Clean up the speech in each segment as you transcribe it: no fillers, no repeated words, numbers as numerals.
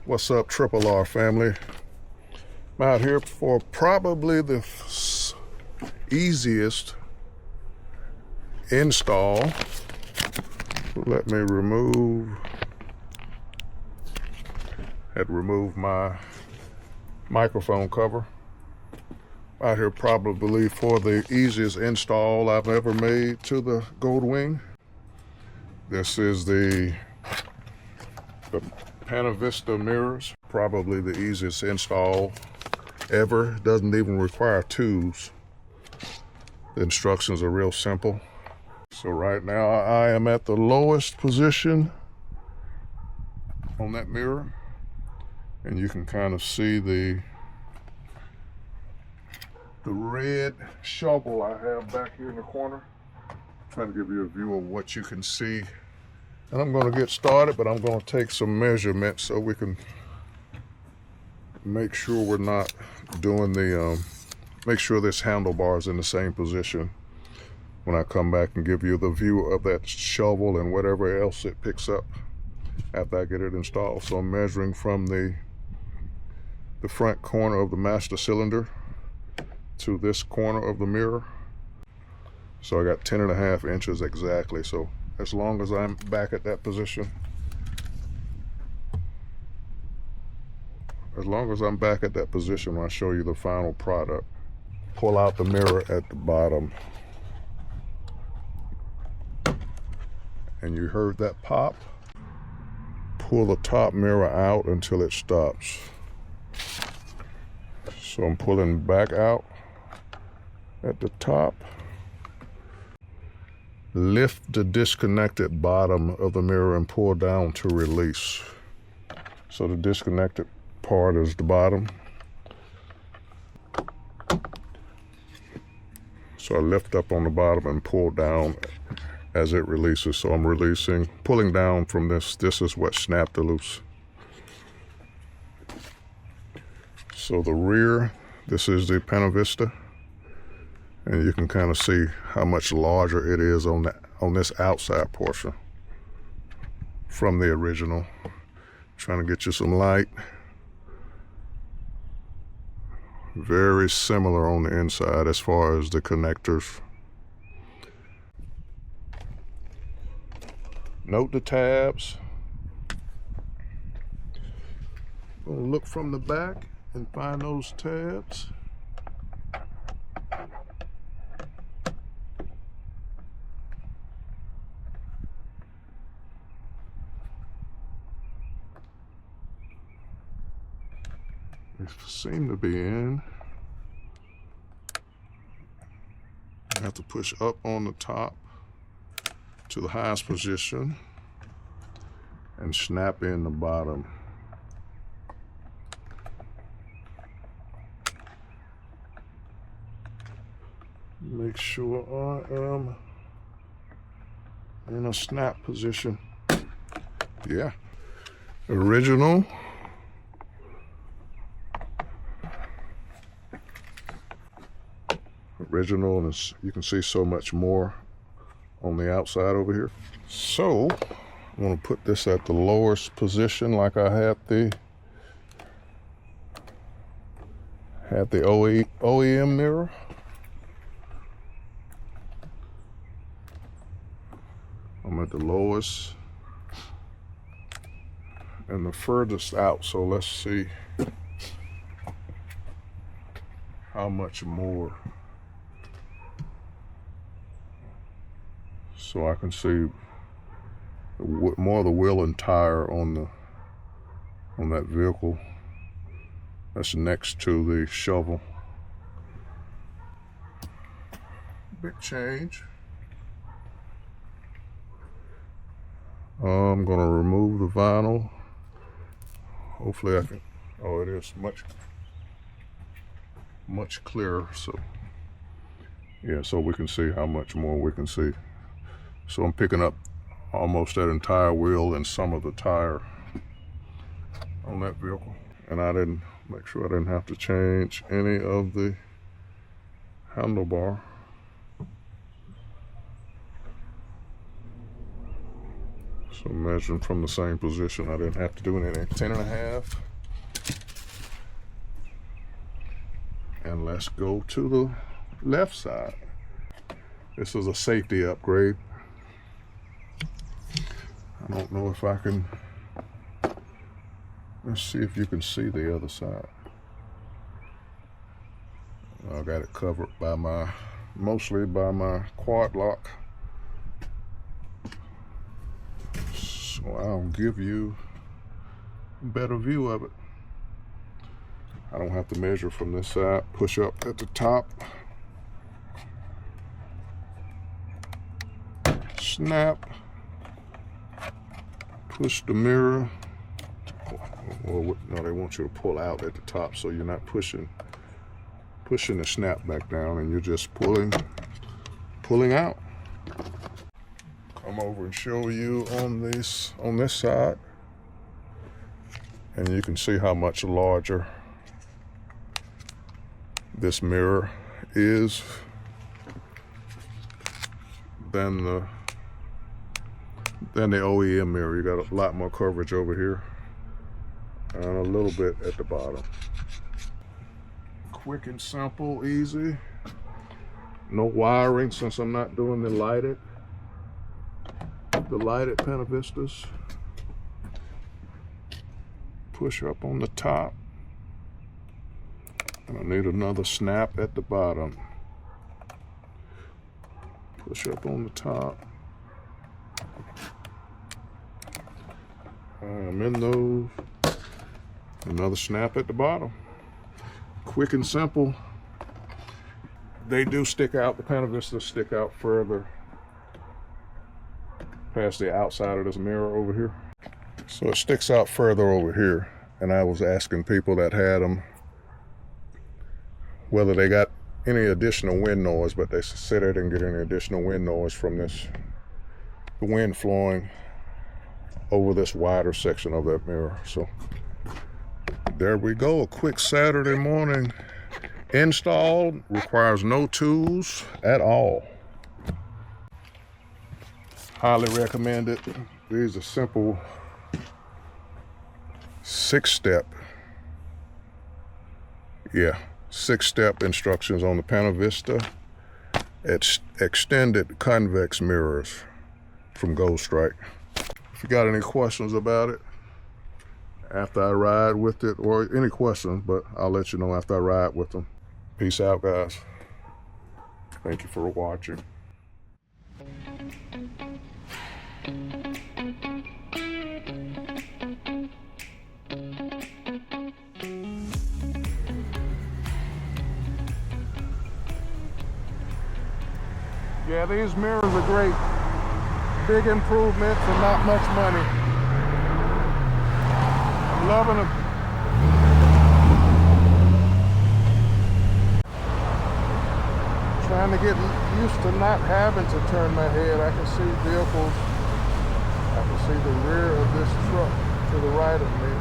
What's up, Triple R family? I'm out here for probably the easiest install. Let me remove my microphone cover. Out here probably for the easiest install I've ever made to the Goldwing. This is the Panovista mirrors, probably the easiest install ever. Doesn't even require tools. The instructions are real simple. So right now I am at the lowest position on that mirror, and you can kind of see the red shovel I have back here in the corner. I'm trying to give you a view of what you can see. And I'm going to get started, but I'm going to take some measurements so we can make sure we're not doing make sure this handlebar is in the same position when I come back and give you the view of that shovel and whatever else it picks up after I get it installed. So I'm measuring from the front corner of the master cylinder to this corner of the mirror. So I got 10.5 inches exactly. So as long as I'm back at that position, when I show you the final product, pull out the mirror at the bottom. And you heard that pop? Pull the top mirror out until it stops. So I'm pulling back out at the top. Lift the disconnected bottom of the mirror and pull down to release. So the disconnected part is the bottom. So I lift up on the bottom and pull down as it releases. So I'm releasing, pulling down from this. This is what snapped the loose. So the rear, this is the Panovista. And you can kind of see how much larger it is on this outside portion from the original. Trying to get you some light. Very similar on the inside as far as the connectors. Note the tabs. Gonna look from the back and find those tabs. They seem to be in. I have to push up on the top to the highest position and snap in the bottom. Make sure I am in a snap position. Yeah. Original. And you can see so much more on the outside over here. So I'm going to put this at the lowest position like I had the OEM mirror. I'm at the lowest and the furthest out, so let's see how much more. So I can see more of the wheel and tire on that vehicle that's next to the shovel. Big change. I'm gonna remove the vinyl. Hopefully I can. Oh, it is much clearer. So yeah, so we can see how much more we can see. So I'm picking up almost that entire wheel and some of the tire on that vehicle. And I didn't make sure I didn't have to change any of the handlebar. So So measuring from the same position, I didn't have to do anything. 10.5. And let's go to the left side. This is a safety upgrade. I don't know if I can, let's see if you can see the other side. I got it covered by mostly by my quad lock. So I'll give you a better view of it. I don't have to measure from this side. Push up at the top. Snap. Push the mirror. Well, no, they want you to pull out at the top, so you're not pushing the snap back down, and you're just pulling out. Come over and show you on this side, and you can see how much larger this mirror is than the OEM mirror. You got a lot more coverage over here and a little bit at the bottom. Quick and simple, easy. No wiring since I'm not doing the lighted Panovistas. Push up on the top. And I need another snap at the bottom. Push up on the top. I'm in those. Another snap at the bottom. Quick and simple. They do stick out, the Panovistas stick out further past the outside of this mirror over here. So it sticks out further over here. And I was asking people that had them whether they got any additional wind noise, but they said they didn't get any additional wind noise from the wind flowing over this wider section of that mirror. So there we go, a quick Saturday morning install. Requires no tools at all. Highly recommend it. These are simple 6-step, 6-step instructions on the Panovista. It's extended convex mirrors from Goldstrike. If you got any questions about it after I ride with it, or any questions, but I'll let you know after I ride with them. Peace out, guys. Thank you for watching. Yeah, these mirrors are great. Big improvement for not much money. I'm loving them. Trying to get used to not having to turn my head. I can see vehicles. I can see the rear of this truck to the right of me,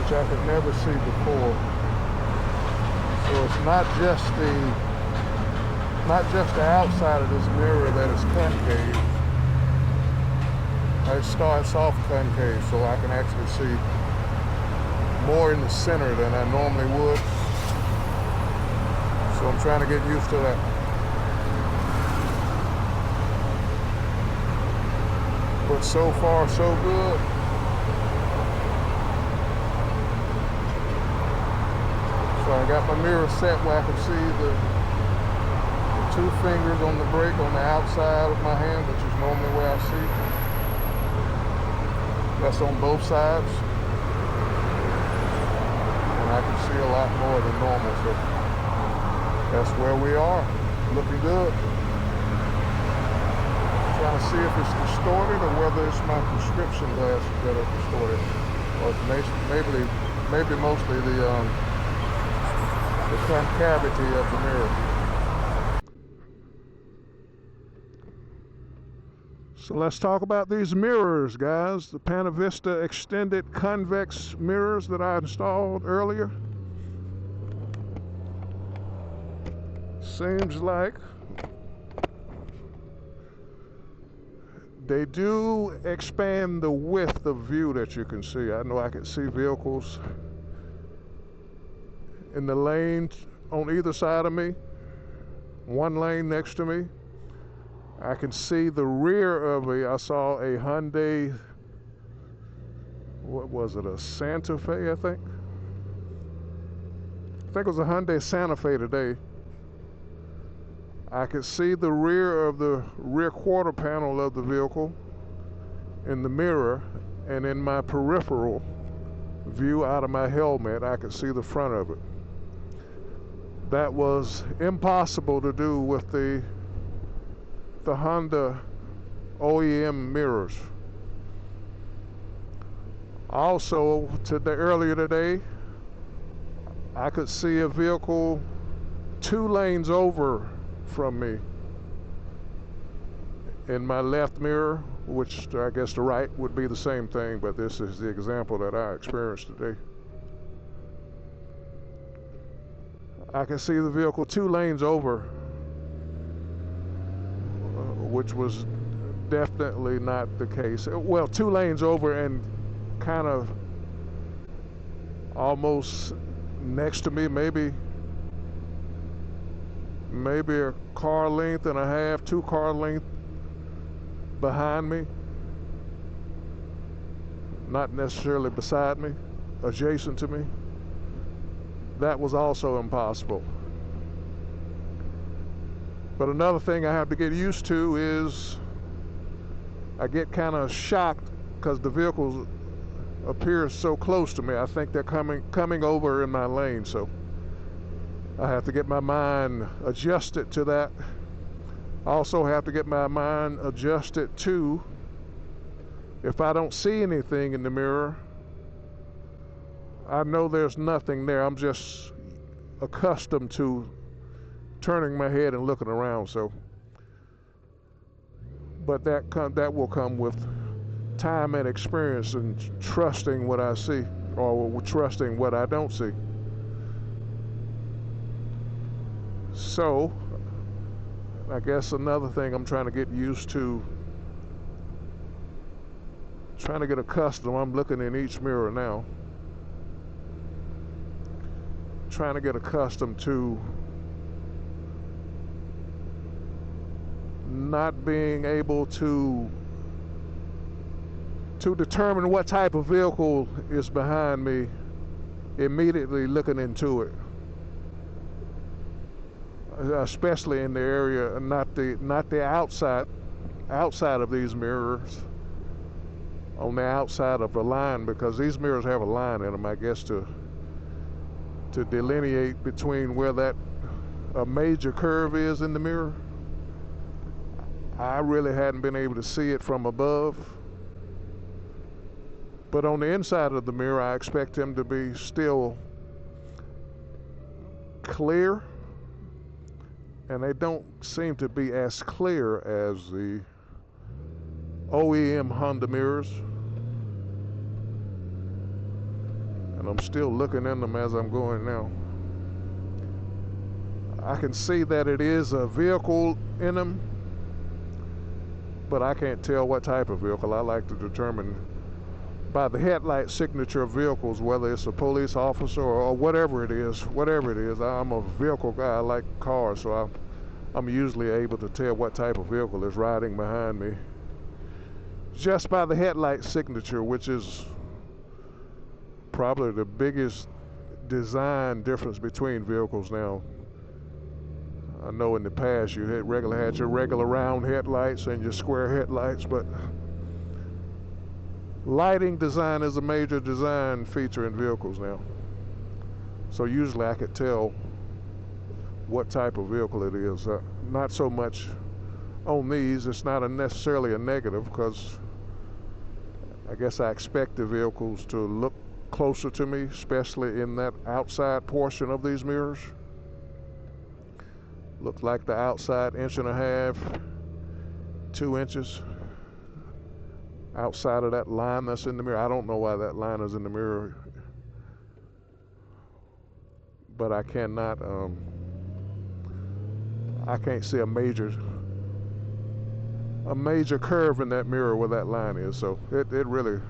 which I could never see before. So it's not just the outside of this mirror that is concave. It starts off concave, so I can actually see more in the center than I normally would. So I'm trying to get used to that. But so far, so good. So I got my mirror set where I can see the 2 fingers on the brake on the outside of my hand, which is normally where I see. That's on both sides. And I can see a lot more than normal, so that's where we are. Looking good. Trying to see if it's distorted or whether it's my prescription glasses that are distorted. Or maybe mostly the concavity of the mirror. So let's talk about these mirrors, guys. The Panovista extended convex mirrors that I installed earlier. Seems like They do expand the width of view that you can see. I know I can see vehicles in the lanes on either side of me, one lane next to me. I can see the rear of I saw a Hyundai, what was it, a Santa Fe, I think? I think it was a Hyundai Santa Fe today. I could see the rear of the rear quarter panel of the vehicle in the mirror, and in my peripheral view out of my helmet, I could see the front of it. That was impossible to do with the Honda OEM mirrors. Also, earlier today, I could see a vehicle 2 lanes over from me in my left mirror, which I guess the right would be the same thing, but this is the example that I experienced today. I can see the vehicle 2 lanes over, which was definitely not the case. Well, 2 lanes over and kind of almost next to me, maybe a car length and a half, 2 car length behind me. Not necessarily beside me, adjacent to me. That was also impossible. But another thing I have to get used to is I get kind of shocked because the vehicles appear so close to me. I think they're coming over in my lane, so I have to get my mind adjusted to that. I also have to get my mind adjusted to, if I don't see anything in the mirror, I know there's nothing there. I'm just accustomed to turning my head and looking around. So, but that will come with time and experience and trusting what I see, or trusting what I don't see. So, I guess another thing I'm trying to get used to, trying to get accustomed. I'm looking in each mirror now, trying to get accustomed to not being able to determine what type of vehicle is behind me immediately looking into it, especially in the area, not the outside of these mirrors, on the outside of the line, because these mirrors have a line in them, I guess, to delineate between where a major curve is in the mirror. I really hadn't been able to see it from above. But on the inside of the mirror, I expect them to be still clear. And they don't seem to be as clear as the OEM Honda mirrors. And I'm still looking in them as I'm going now. I can see that it is a vehicle in them, but I can't tell what type of vehicle. I like to determine by the headlight signature of vehicles, whether it's a police officer or whatever it is. I'm a vehicle guy. I like cars, so I'm usually able to tell what type of vehicle is riding behind me just by the headlight signature, which is probably the biggest design difference between vehicles now. I know in the past you had your regular round headlights and your square headlights, but lighting design is a major design feature in vehicles now. So usually I could tell what type of vehicle it is. Not so much on these. It's not necessarily a negative, because I guess I expect the vehicles to look closer to me, especially in that outside portion of these mirrors. Looks like the outside 1.5 inches, 2 inches outside of that line that's in the mirror. I don't know why that line is in the mirror, but I cannot I can't see a a major curve in that mirror where that line is, so it really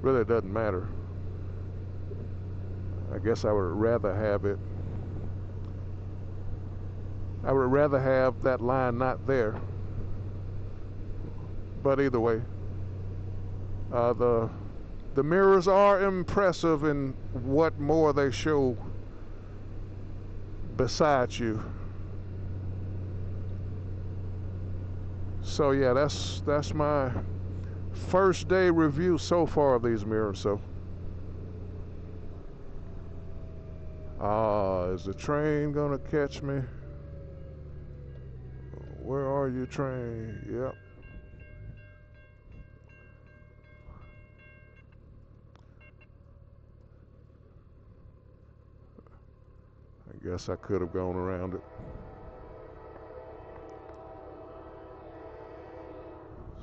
doesn't matter. I guess I would rather have it. I would rather have that line not there. But either way, the mirrors are impressive in what more they show besides you. So yeah, that's my first day review so far of these mirrors. So is the train gonna catch me? Where are you, train? Yep. I guess I could have gone around it.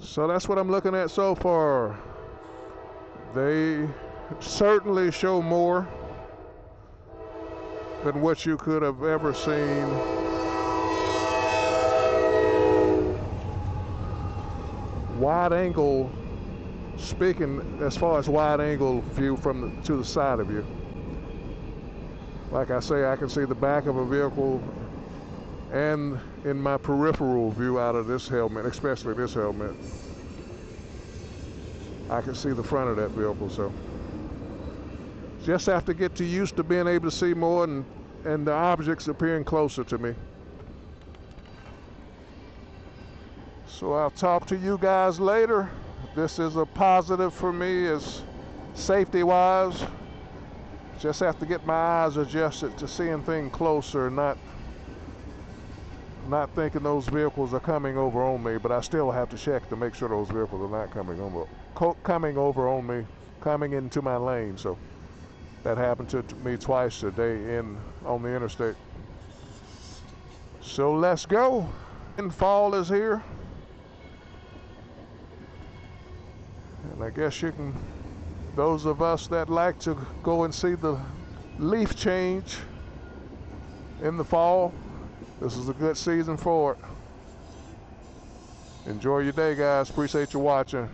So that's what I'm looking at so far. They certainly show more than what you could have ever seen wide angle. Speaking as far as wide angle view to the side of you, like I say, I can see the back of a vehicle, and in my peripheral view out of this helmet, especially this helmet, I can see the front of that vehicle. So just have to get used to being able to see more and the objects appearing closer to me. So I'll talk to you guys later. This is a positive for me as safety wise. Just have to get my eyes adjusted to seeing things closer, not thinking those vehicles are coming over on me, but I still have to check to make sure those vehicles are not coming over on me, coming into my lane. So that happened to me twice today on the interstate. So let's go. And fall is here. And I guess you can, those of us that like to go and see the leaf change in the fall, this is a good season for it. Enjoy your day, guys. Appreciate you watching.